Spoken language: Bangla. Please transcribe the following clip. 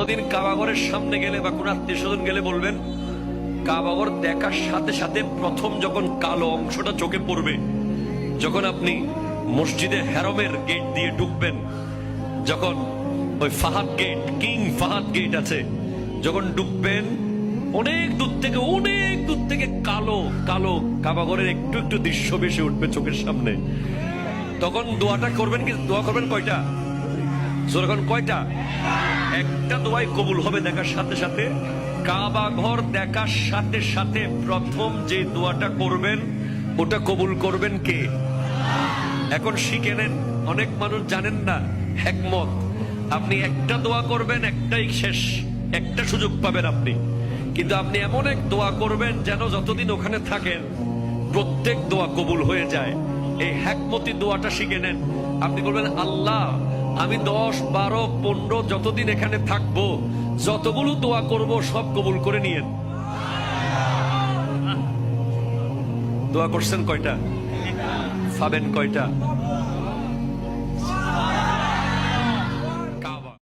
কোনোদিন কাবাঘরের সামনে গেলে বা কোনো আত্মীয় স্বজন গেলে বলবেন, কাবাঘর দেখার সাথে সাথে প্রথম যখন কালো অংশটা চোখে পড়বে, যখন আপনি মসজিদে হেরমের গেট দিয়ে ঢুকবেন, যখন ওই Fahad gate, king Fahad gate আছে, যখন ঢুকবেন অনেক দূর থেকে কালো কালো কাবাঘরের একটু একটু দৃশ্য ভেসে উঠবে চোখের সামনে। তখন দোয়াটা করবেন, কি দোয়া করবেন কয়টা? যখন কয়টা? একটা দোয়াই কবুল হবে দেখার সাথে সাথে। কাবা ঘর দেখার সাথে সাথে প্রথম যে দোয়াটা করবেন ওটা কবুল করবেন কে? এখন শিখে নেন, অনেক মানুষ জানেন না হিকমত। আপনি একটা দোয়া করবেন, একটাই শেষ, একটা সুযোগ পাবেন আপনি, কিন্তু আপনি এমন এক দোয়া করবেন যেন যতদিন ওখানে থাকেন প্রত্যেক দোয়া কবুল হয়ে যায়। এই হিকমতি দোয়াটা শিখে নেন। আপনি বলবেন, আল্লাহ আমি 10, 12, 15 যতদিন এখানে থাকবো, যতগুলো দোয়া করব সব কবুল করে নিয়েন। দোয়া করছেন কয়টা? পাবেন কয়টা?